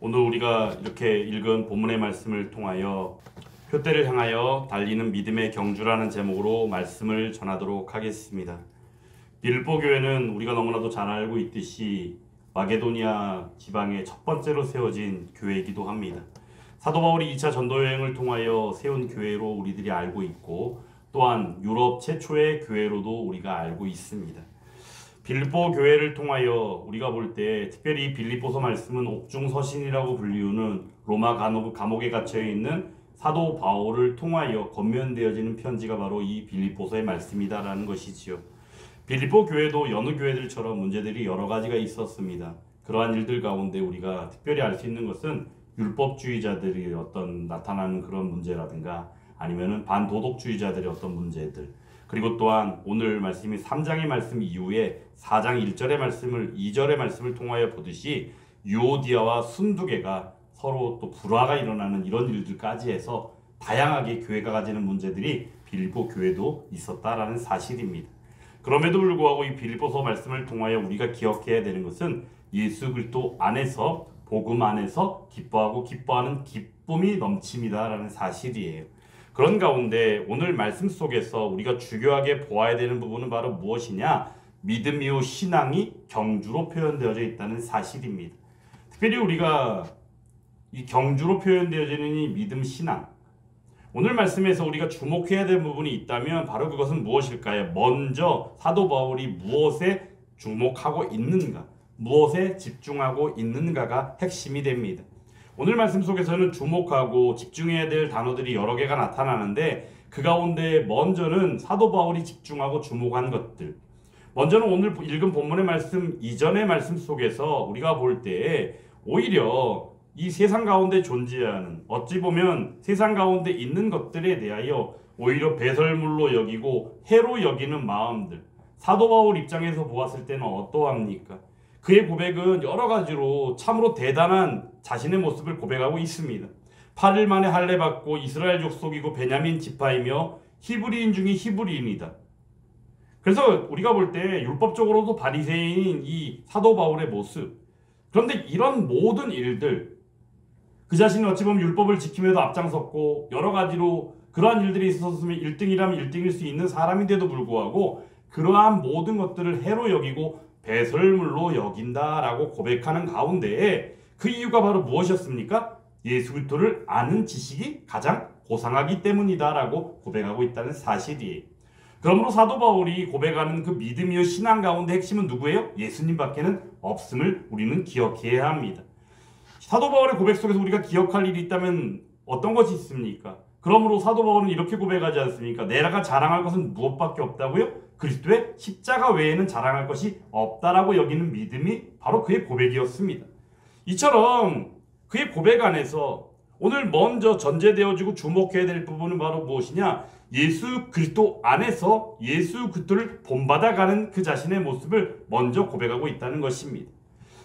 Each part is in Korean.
오늘 우리가 이렇게 읽은 본문의 말씀을 통하여 표대를 향하여 달리는 믿음의 경주라는 제목으로 말씀을 전하도록 하겠습니다. 빌립보 교회는 우리가 너무나도 잘 알고 있듯이 마게도니아 지방의 첫 번째로 세워진 교회이기도 합니다. 사도 바울이 2차 전도 여행을 통하여 세운 교회로 우리들이 알고 있고, 또한 유럽 최초의 교회로도 우리가 알고 있습니다. 빌립보 교회를 통하여 우리가 볼 때 특별히 빌립보서 말씀은 옥중서신이라고 불리우는 로마 감옥에 갇혀 있는 사도 바울을 통하여 건면되어지는 편지가 바로 이 빌립보서의 말씀이다라는 것이지요. 빌립보 교회도 여느 교회들처럼 문제들이 여러 가지가 있었습니다. 그러한 일들 가운데 우리가 특별히 알 수 있는 것은 율법주의자들이 어떤 나타나는 그런 문제라든가 아니면은 반도덕주의자들의 어떤 문제들, 그리고 또한 오늘 말씀이 3장의 말씀 이후에 4장 1절의 말씀을 2절의 말씀을 통하여 보듯이 유오디아와 순두개가 서로 또 불화가 일어나는 이런 일들까지 해서 다양하게 교회가 가지는 문제들이 빌립보 교회도 있었다라는 사실입니다. 그럼에도 불구하고 이 빌립보서 말씀을 통하여 우리가 기억해야 되는 것은 예수 그리스도 안에서, 복음 안에서 기뻐하는 기쁨이 넘칩니다라는 사실이에요. 그런 가운데 오늘 말씀 속에서 우리가 중요하게 보아야 되는 부분은 바로 무엇이냐? 믿음이요 신앙이 경주로 표현되어져 있다는 사실입니다. 특별히 우리가 이 경주로 표현되어지는 이 믿음 신앙, 오늘 말씀에서 우리가 주목해야 될 부분이 있다면 바로 그것은 무엇일까요? 먼저 사도 바울이 무엇에 주목하고 있는가, 무엇에 집중하고 있는가가 핵심이 됩니다. 오늘 말씀 속에서는 주목하고 집중해야 될 단어들이 여러 개가 나타나는데, 그 가운데 먼저는 사도 바울이 집중하고 주목한 것들, 먼저는 오늘 읽은 본문의 말씀 이전의 말씀 속에서 우리가 볼 때 오히려 이 세상 가운데 존재하는, 어찌 보면 세상 가운데 있는 것들에 대하여 오히려 배설물로 여기고 해로 여기는 마음들, 사도 바울 입장에서 보았을 때는 어떠합니까? 그의 고백은 여러 가지로 참으로 대단한 자신의 모습을 고백하고 있습니다. 8일 만에 할례 받고 이스라엘 족속이고 베냐민 지파이며 히브리인 중에 히브리인이다. 그래서 우리가 볼 때 율법적으로도 바리새인인 이 사도 바울의 모습, 그런데 이런 모든 일들, 그 자신이 어찌 보면 율법을 지킴에도 앞장섰고 여러 가지로 그러한 일들이 있었으면 1등이라면 1등일 수 있는 사람인데도 불구하고 그러한 모든 것들을 해로 여기고 배설물로 여긴다라고 고백하는 가운데에 그 이유가 바로 무엇이었습니까? 예수 그리스도를 아는 지식이 가장 고상하기 때문이다라고 고백하고 있다는 사실이에요. 그러므로 사도 바울이 고백하는 그 믿음이요 신앙 가운데 핵심은 누구예요? 예수님밖에는 없음을 우리는 기억해야 합니다. 사도 바울의 고백 속에서 우리가 기억할 일이 있다면 어떤 것이 있습니까? 그러므로 사도 바울은 이렇게 고백하지 않습니까? 내가 자랑할 것은 무엇밖에 없다고요? 그리스도의 십자가 외에는 자랑할 것이 없다라고 여기는 믿음이 바로 그의 고백이었습니다. 이처럼 그의 고백 안에서 오늘 먼저 전제되어지고 주목해야 될 부분은 바로 무엇이냐? 예수 그리스도 안에서 예수 그리스도를 본받아가는 그 자신의 모습을 먼저 고백하고 있다는 것입니다.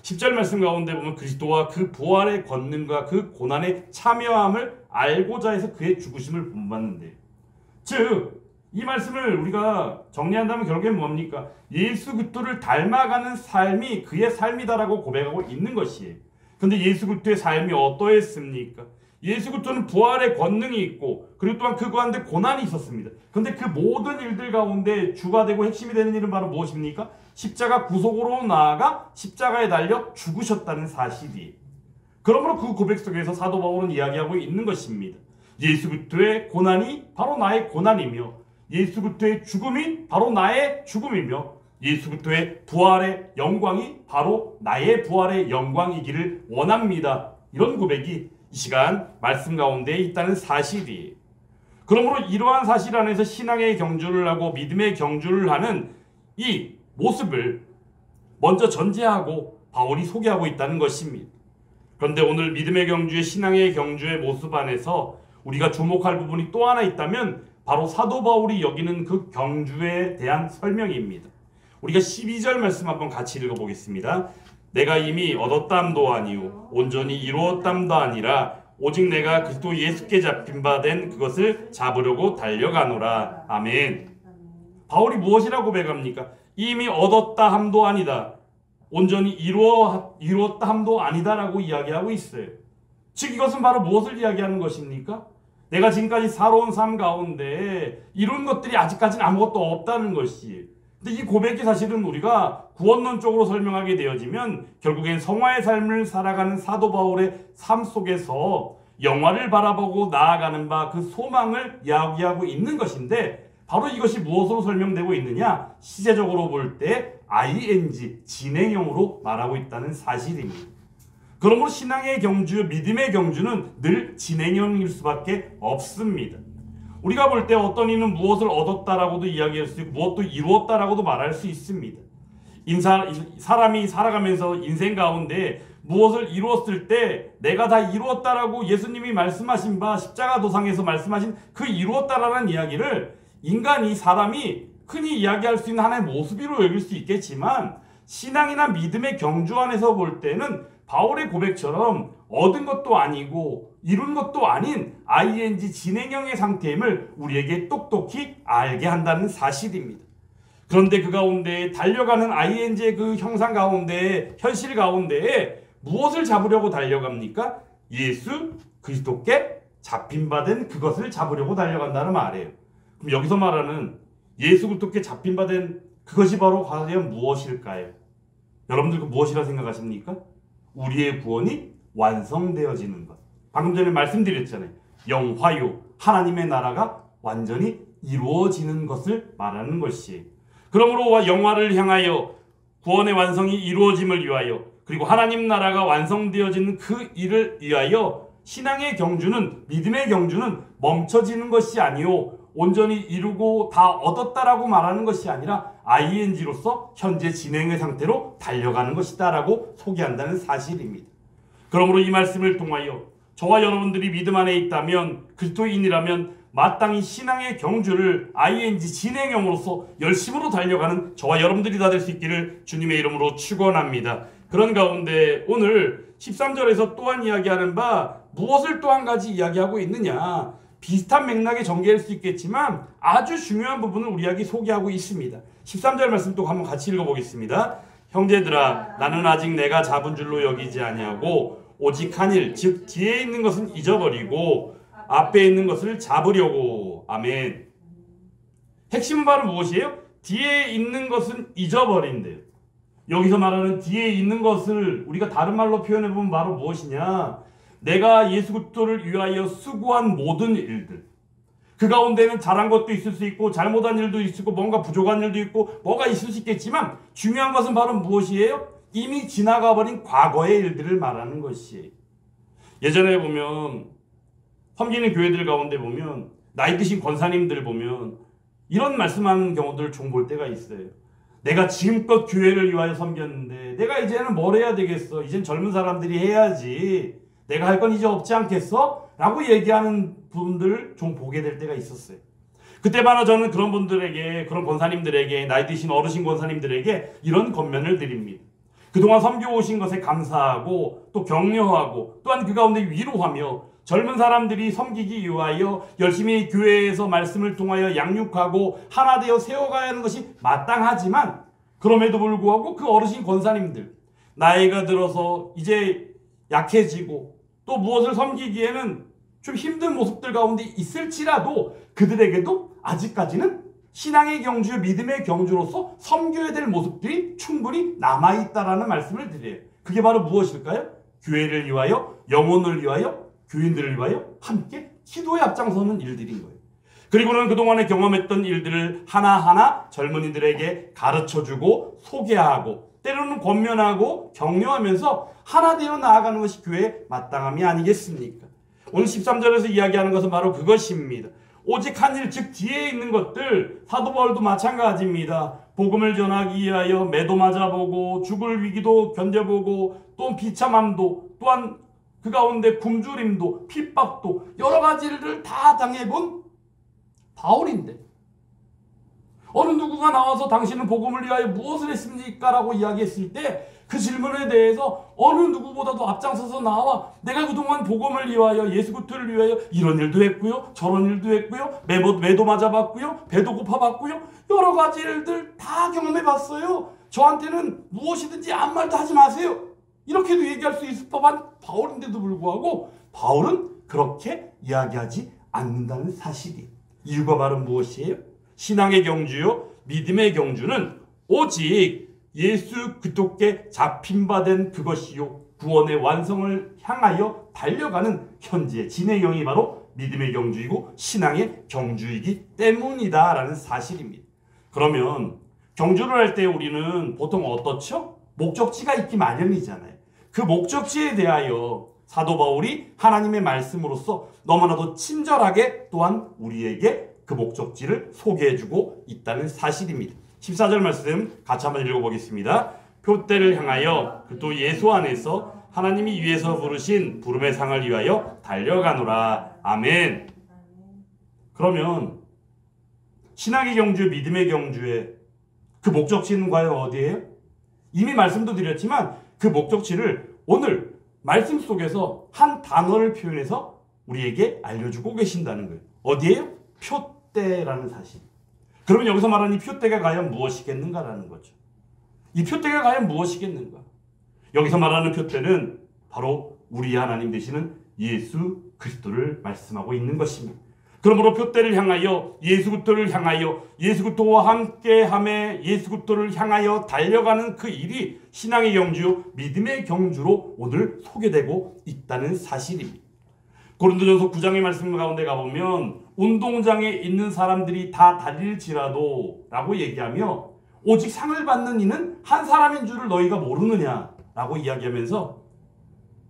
10절 말씀 가운데 보면 그리스도와 그 부활의 권능과 그 고난의 참여함을 알고자 해서 그의 죽으심을 본받는데, 즉 이 말씀을 우리가 정리한다면 결국엔 뭡니까? 예수 그리스도를 닮아가는 삶이 그의 삶이다라고 고백하고 있는 것이에요. 근데 예수 그리스도의 삶이 어떠했습니까? 예수 그리스도는 부활의 권능이 있고 그리고 또한 그 가운데 고난이 있었습니다. 근데 그 모든 일들 가운데 주가 되고 핵심이 되는 일은 바로 무엇입니까? 십자가 구속으로 나아가 십자가에 달려 죽으셨다는 사실이에요. 그러므로 그 고백 속에서 사도 바울은 이야기하고 있는 것입니다. 예수 그리스도의 고난이 바로 나의 고난이며 예수 그리스도의 죽음이 바로 나의 죽음이며 예수 그리스도의 부활의 영광이 바로 나의 부활의 영광이기를 원합니다. 이런 고백이 이 시간 말씀 가운데 있다는 사실이에요. 그러므로 이러한 사실 안에서 신앙의 경주를 하고 믿음의 경주를 하는 이 모습을 먼저 전제하고 바울이 소개하고 있다는 것입니다. 그런데 오늘 믿음의 경주의 신앙의 경주의 모습 안에서 우리가 주목할 부분이 또 하나 있다면 바로 사도 바울이 여기는 그 경주에 대한 설명입니다. 우리가 12절 말씀 한번 같이 읽어보겠습니다. 내가 이미 얻었담도 아니요 온전히 이루었담도 아니라 오직 내가 그리스도 예수께 잡힌 바 된 그것을 잡으려고 달려가노라. 아멘. 바울이 무엇이라고 고백합니까? 이미 얻었다 함도 아니다. 온전히 이루었다 함도 아니다라고 이야기하고 있어요. 즉 이것은 바로 무엇을 이야기하는 것입니까? 내가 지금까지 살아온 삶 가운데 이룬 것들이 아직까지는 아무것도 없다는 것이. 근데 이 고백이 사실은 우리가 구원론적으로 설명하게 되어지면 결국엔 성화의 삶을 살아가는 사도 바울의 삶 속에서 영화를 바라보고 나아가는 바 그 소망을 이야기하고 있는 것인데, 바로 이것이 무엇으로 설명되고 있느냐? 시제적으로 볼 때 ing, 진행형으로 말하고 있다는 사실입니다. 그러므로 신앙의 경주, 믿음의 경주는 늘 진행형일 수밖에 없습니다. 우리가 볼 때 어떤 이는 무엇을 얻었다라고도 이야기할 수 있고 무엇도 이루었다라고도 말할 수 있습니다. 사람이 살아가면서 인생 가운데 무엇을 이루었을 때 내가 다 이루었다라고 예수님이 말씀하신 바 십자가 도상에서 말씀하신 그 이루었다라는 이야기를 인간이, 사람이 흔히 이야기할 수 있는 하나의 모습으로 여길 수 있겠지만, 신앙이나 믿음의 경주 안에서 볼 때는 바울의 고백처럼 얻은 것도 아니고 이룬 것도 아닌 ing, 진행형의 상태임을 우리에게 똑똑히 알게 한다는 사실입니다. 그런데 그 가운데 달려가는 ing의 그 형상 가운데, 현실 가운데에 무엇을 잡으려고 달려갑니까? 예수 그리스도께 잡힌바된 그것을 잡으려고 달려간다는 말이에요. 그럼 여기서 말하는 예수 그리스도께 잡힌바된 그것이 바로 과연 무엇일까요? 여러분들 그 무엇이라 생각하십니까? 우리의 구원이 완성되어지는 것. 방금 전에 말씀드렸잖아요. 영화요, 하나님의 나라가 완전히 이루어지는 것을 말하는 것이에요. 그러므로 영화를 향하여 구원의 완성이 이루어짐을 위하여, 그리고 하나님 나라가 완성되어지는 그 일을 위하여 신앙의 경주는, 믿음의 경주는 멈춰지는 것이 아니요 온전히 이루고 다 얻었다라고 말하는 것이 아니라 ing로서 현재 진행의 상태로 달려가는 것이다 라고 소개한다는 사실입니다. 그러므로 이 말씀을 통하여 저와 여러분들이 믿음 안에 있다면, 그리스도인이라면 마땅히 신앙의 경주를 ing, 진행형으로서 열심으로 달려가는 저와 여러분들이 다 될 수 있기를 주님의 이름으로 축원합니다. 그런 가운데 오늘 13절에서 또한 이야기하는 바 무엇을 또 한 가지 이야기하고 있느냐, 비슷한 맥락의 전개일 수 있겠지만 아주 중요한 부분을 우리에게 소개하고 있습니다. 13절 말씀 또 한번 같이 읽어보겠습니다. 형제들아, 나는 아직 내가 잡은 줄로 여기지 아니하고 오직 한 일, 즉 뒤에 있는 것은 잊어버리고 앞에 있는 것을 잡으려고. 아멘. 핵심은 바로 무엇이에요? 뒤에 있는 것은 잊어버린대요. 여기서 말하는 뒤에 있는 것을 우리가 다른 말로 표현해보면 바로 무엇이냐? 내가 예수 그리스도를 위하여 수고한 모든 일들, 그 가운데는 잘한 것도 있을 수 있고 잘못한 일도 있고 뭔가 부족한 일도 있고 뭐가 있을 수 있겠지만, 중요한 것은 바로 무엇이에요? 이미 지나가버린 과거의 일들을 말하는 것이에요. 예전에 보면 섬기는 교회들 가운데 보면 나이 드신 권사님들 보면 이런 말씀하는 경우들을 좀 볼 때가 있어요. 내가 지금껏 교회를 위하여 섬겼는데 내가 이제는 뭘 해야 되겠어? 이젠 젊은 사람들이 해야지. 내가 할 건 이제 없지 않겠어? 라고 얘기하는 분들을 좀 보게 될 때가 있었어요. 그때마다 저는 그런 분들에게, 그런 권사님들에게, 나이 드신 어르신 권사님들에게 이런 권면을 드립니다. 그동안 섬겨오신 것에 감사하고 또 격려하고 또한 그 가운데 위로하며 젊은 사람들이 섬기기 위하여 열심히 교회에서 말씀을 통하여 양육하고 하나 되어 세워가야 하는 것이 마땅하지만, 그럼에도 불구하고 그 어르신 권사님들, 나이가 들어서 이제 약해지고 또 무엇을 섬기기에는 좀 힘든 모습들 가운데 있을지라도 그들에게도 아직까지는 신앙의 경주, 믿음의 경주로서 섬겨야 될 모습들이 충분히 남아있다라는 말씀을 드려요. 그게 바로 무엇일까요? 교회를 위하여, 영혼을 위하여, 교인들을 위하여 함께 기도에 앞장서는 일들인 거예요. 그리고는 그동안에 경험했던 일들을 하나하나 젊은이들에게 가르쳐주고 소개하고 때로는 권면하고 격려하면서 하나 되어 나아가는 것이 교회의 마땅함이 아니겠습니까? 오늘 13절에서 이야기하는 것은 바로 그것입니다. 오직 한 일, 즉 뒤에 있는 것들, 사도 바울도 마찬가지입니다. 복음을 전하기 위하여 매도 맞아보고 죽을 위기도 견뎌보고 또 비참함도, 또한 그 가운데 굶주림도 핍박도 여러 가지 일을 다 당해본 바울인데, 어느 누구가 나와서 당신은 복음을 위하여 무엇을 했습니까? 라고 이야기했을 때 그 질문에 대해서 어느 누구보다도 앞장서서 나와 내가 그동안 복음을 위하여, 예수 그리스도를 위하여 이런 일도 했고요, 저런 일도 했고요, 매도 맞아봤고요, 배도 고파봤고요, 여러 가지 일들 다 경험해봤어요 저한테는 무엇이든지 아무 말도 하지 마세요. 이렇게도 얘기할 수 있을 법한 바울인데도 불구하고 바울은 그렇게 이야기하지 않는다는 사실이. 이유가 바로 무엇이에요? 신앙의 경주요, 믿음의 경주는 오직 예수 그리스도께 잡힌 바 된 그것이요, 구원의 완성을 향하여 달려가는 현재의 진행형이 바로 믿음의 경주이고 신앙의 경주이기 때문이다라는 사실입니다. 그러면 경주를 할 때 우리는 보통 어떻죠? 목적지가 있기 마련이잖아요. 그 목적지에 대하여 사도 바울이 하나님의 말씀으로써 너무나도 친절하게 또한 우리에게 그 목적지를 소개해주고 있다는 사실입니다. 14절 말씀 같이 한번 읽어보겠습니다. 표대를 향하여 또 예수 안에서 하나님이 위에서 부르신 부름의 상을 위하여 달려가노라. 아멘. 그러면 신앙의 경주, 믿음의 경주의 그 목적지는 과연 어디예요? 이미 말씀도 드렸지만 그 목적지를 오늘 말씀 속에서 한 단어를 표현해서 우리에게 알려주고 계신다는 거예요. 어디예요? 표대라는 사실. 그러면 여기서 말하는 이 표대가 과연 무엇이겠는가라는 거죠. 이 표대가 과연 무엇이겠는가? 여기서 말하는 표대는 바로 우리 하나님 되시는 예수 그리스도를 말씀하고 있는 것입니다. 그러므로 표대를 향하여 예수 그리스도를 향하여 예수 그리스도와 함께함에 예수 그리스도를 향하여 달려가는 그 일이 신앙의 경주, 믿음의 경주로 오늘 소개되고 있다는 사실입니다. 고린도전서 9장의 말씀 가운데 가보면 운동장에 있는 사람들이 다 달릴지라도 라고 얘기하며 오직 상을 받는 이는 한 사람인 줄을 너희가 모르느냐 라고 이야기하면서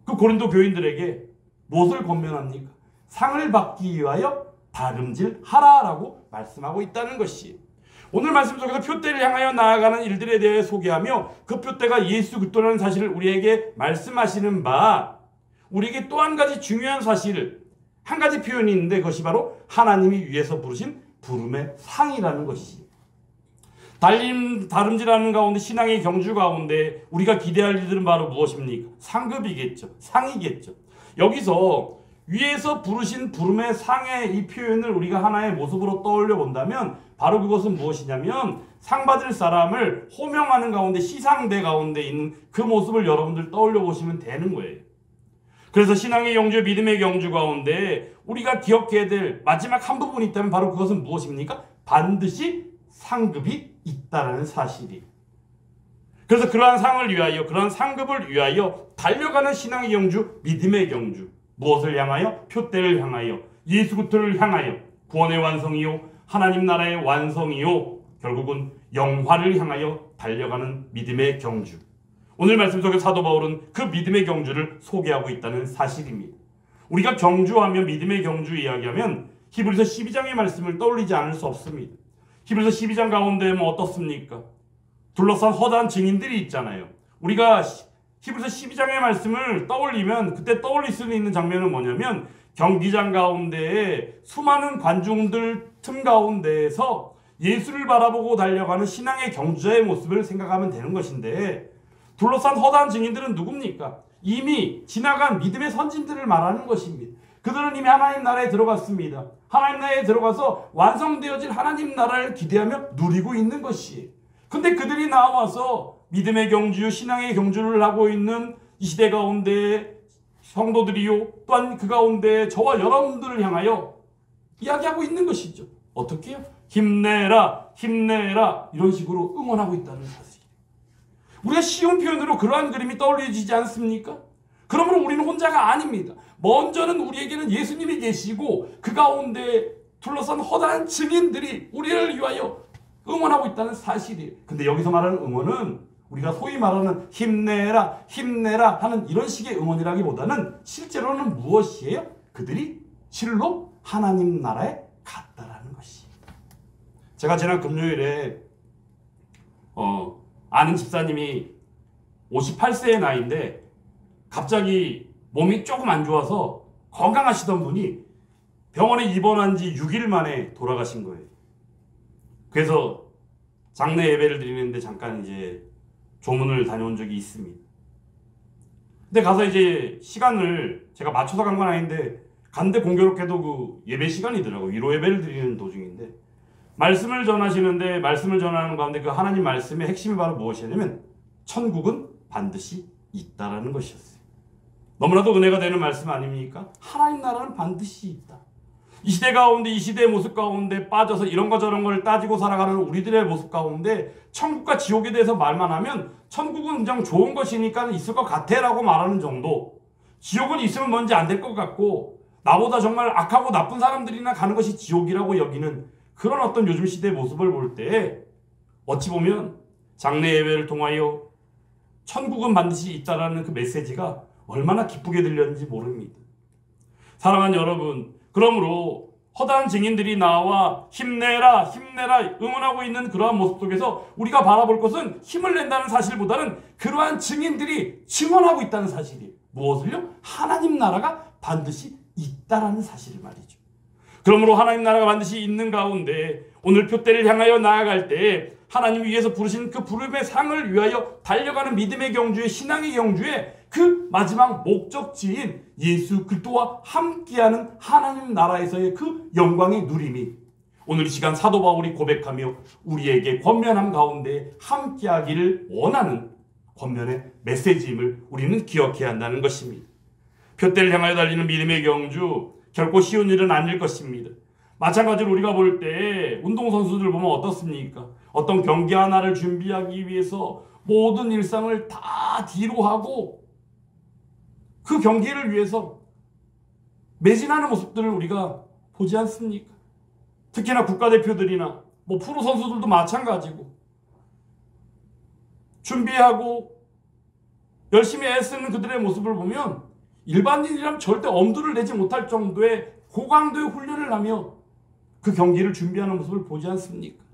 그 고린도 교인들에게 무엇을 권면합니까? 상을 받기 위하여 다름질하라라고 말씀하고 있다는 것이 오늘 말씀 속에서 표대를 향하여 나아가는 일들에 대해 소개하며 그 표대가 예수 그리스도라는 사실을 우리에게 말씀하시는 바, 우리에게 또 한 가지 중요한 사실, 한 가지 표현이 있는데 그것이 바로 하나님이 위에서 부르신 부름의 상이라는 것이. 다름질하는 가운데 신앙의 경주 가운데 우리가 기대할 일들은 바로 무엇입니까? 상급이겠죠. 상이겠죠. 여기서 위에서 부르신 부름의 상의 이 표현을 우리가 하나의 모습으로 떠올려 본다면 바로 그것은 무엇이냐면 상 받을 사람을 호명하는 가운데 시상대 가운데 있는 그 모습을 여러분들 떠올려 보시면 되는 거예요. 그래서 신앙의 경주, 믿음의 경주 가운데 우리가 기억해야 될 마지막 한 부분이 있다면 바로 그것은 무엇입니까? 반드시 상급이 있다라는 사실이. 그래서 그러한 상을 위하여, 그러한 상급을 위하여 달려가는 신앙의 경주, 믿음의 경주. 무엇을 향하여? 표대를 향하여, 예수 그리스도를 향하여, 구원의 완성이요, 하나님 나라의 완성이요, 결국은 영화를 향하여 달려가는 믿음의 경주. 오늘 말씀 속에 사도 바울은 그 믿음의 경주를 소개하고 있다는 사실입니다. 우리가 경주하며 믿음의 경주 이야기하면 히브리서 12장의 말씀을 떠올리지 않을 수 없습니다. 히브리서 12장 가운데 어떻습니까? 둘러싼 허다한 증인들이 있잖아요. 우리가 히브리서 12장의 말씀을 떠올리면 그때 떠올릴 수 있는 장면은 뭐냐면 경기장 가운데에 수많은 관중들 틈 가운데에서 예수를 바라보고 달려가는 신앙의 경주자의 모습을 생각하면 되는 것인데 둘러싼 허다한 증인들은 누굽니까? 이미 지나간 믿음의 선진들을 말하는 것입니다. 그들은 이미 하나님 나라에 들어갔습니다. 하나님 나라에 들어가서 완성되어질 하나님 나라를 기대하며 누리고 있는 것이에요. 근데 그들이 나와서 믿음의 경주, 신앙의 경주를 하고 있는 이 시대 가운데 성도들이요, 또한 그 가운데 저와 여러분들을 향하여 이야기하고 있는 것이죠. 어떻게 해요? 힘내라, 힘내라 이런 식으로 응원하고 있다는 사실. 우리가 쉬운 표현으로 그러한 그림이 떠올려지지 않습니까? 그러므로 우리는 혼자가 아닙니다. 먼저는 우리에게는 예수님이 계시고 그 가운데 둘러싼 허다한 증인들이 우리를 위하여 응원하고 있다는 사실이에요. 근데 여기서 말하는 응원은 우리가 소위 말하는 힘내라, 힘내라 하는 이런 식의 응원이라기보다는 실제로는 무엇이에요? 그들이 실로 하나님 나라에 갔다라는 것이. 제가 지난 금요일에 아는 집사님이 58세의 나이인데 갑자기 몸이 조금 안 좋아서 건강하시던 분이 병원에 입원한 지 6일 만에 돌아가신 거예요. 그래서 장례 예배를 드리는데 잠깐 이제 조문을 다녀온 적이 있습니다. 근데 가서 이제 시간을 제가 맞춰서 간 건 아닌데 간데 공교롭게도 그 예배 시간이더라고요. 위로 예배를 드리는 도중인데 말씀을 전하시는데 말씀을 전하는 가운데 그 하나님 말씀의 핵심이 바로 무엇이냐면 천국은 반드시 있다라는 것이었어요. 너무나도 은혜가 되는 말씀 아닙니까? 하나님 나라는 반드시 있다. 이 시대 가운데 이 시대의 모습 가운데 빠져서 이런 거 저런 걸 따지고 살아가는 우리들의 모습 가운데 천국과 지옥에 대해서 말만 하면 천국은 그냥 좋은 것이니까 있을 것 같아 라고 말하는 정도, 지옥은 있으면 뭔지 안 될 것 같고 나보다 정말 악하고 나쁜 사람들이나 가는 것이 지옥이라고 여기는 그런 어떤 요즘 시대의 모습을 볼 때 어찌 보면 장래 예배를 통하여 천국은 반드시 있다라는 그 메시지가 얼마나 기쁘게 들렸는지 모릅니다. 사랑하는 여러분, 그러므로 허다한 증인들이 나와 힘내라 힘내라 응원하고 있는 그러한 모습 속에서 우리가 바라볼 것은 힘을 낸다는 사실보다는 그러한 증인들이 증언하고 있다는 사실이에요. 무엇을요? 하나님 나라가 반드시 있다라는 사실을 말이죠. 그러므로 하나님 나라가 반드시 있는 가운데 오늘 표대를 향하여 나아갈 때 하나님이 위해서 부르신 그 부름의 상을 위하여 달려가는 믿음의 경주에, 신앙의 경주에 그 마지막 목적지인 예수 그리스도와 함께하는 하나님 나라에서의 그 영광의 누림이 오늘 이 시간 사도 바울이 고백하며 우리에게 권면함 가운데 함께하기를 원하는 권면의 메시지임을 우리는 기억해야 한다는 것입니다. 표대를 향하여 달리는 믿음의 경주, 결코 쉬운 일은 아닐 것입니다. 마찬가지로 우리가 볼 때 운동선수들 보면 어떻습니까? 어떤 경기 하나를 준비하기 위해서 모든 일상을 다 뒤로 하고 그 경기를 위해서 매진하는 모습들을 우리가 보지 않습니까? 특히나 국가대표들이나 프로 선수들도 마찬가지고 준비하고 열심히 애쓰는 그들의 모습을 보면 일반인이라면 절대 엄두를 내지 못할 정도의 고강도의 훈련을 하며 그 경기를 준비하는 모습을 보지 않습니까?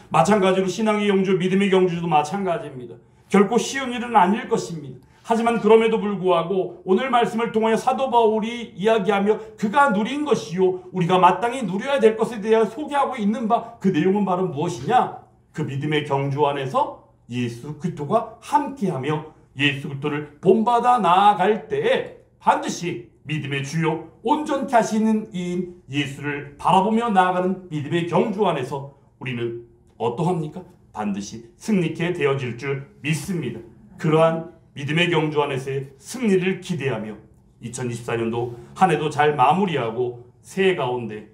마찬가지로 신앙의 경주, 믿음의 경주도 마찬가지입니다. 결코 쉬운 일은 아닐 것입니다. 하지만 그럼에도 불구하고 오늘 말씀을 통하여 사도 바울이 이야기하며 그가 누린 것이요 우리가 마땅히 누려야 될 것에 대해 소개하고 있는 바 그 내용은 바로 무엇이냐? 그 믿음의 경주 안에서 예수 그리스도가 함께하며 예수 그리스도를 본받아 나아갈 때에 반드시 믿음의 주요 온전케 하시는 이인 예수를 바라보며 나아가는 믿음의 경주 안에서 우리는 어떠합니까? 반드시 승리케 되어질 줄 믿습니다. 그러한 믿음의 경주 안에서의 승리를 기대하며 2024년도 한 해도 잘 마무리하고 새해 가운데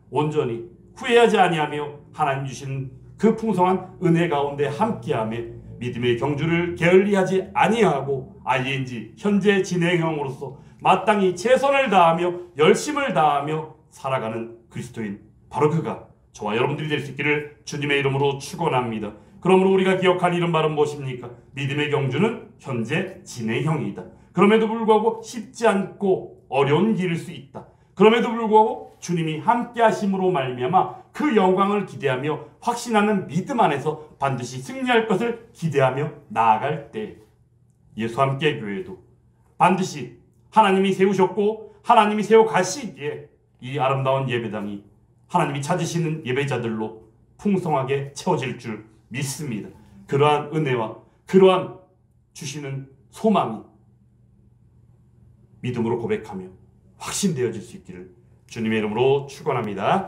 온전히 후회하지 아니하며 하나님 주신 그 풍성한 은혜 가운데 함께하며 믿음의 경주를 게을리하지 아니하고 ING 현재 진행형으로서 마땅히 최선을 다하며 열심을 다하며 살아가는 그리스도인 바로 그가 저와 여러분들이 될 수 있기를 주님의 이름으로 축원합니다. 그러므로 우리가 기억할 일은 바로 무엇입니까? 믿음의 경주는 현재 진행형이다. 그럼에도 불구하고 쉽지 않고 어려운 길일 수 있다. 그럼에도 불구하고 주님이 함께 하심으로 말미암아 그 영광을 기대하며 확신하는 믿음 안에서 반드시 승리할 것을 기대하며 나아갈 때 예수 함께 교회도 반드시 하나님이 세우셨고 하나님이 세워 가시기에 이 아름다운 예배당이 하나님이 찾으시는 예배자들로 풍성하게 채워질 줄 믿습니다. 그러한 은혜와 그러한 주시는 소망이 믿음으로 고백하며 확신되어질 수 있기를 주님의 이름으로 축원합니다.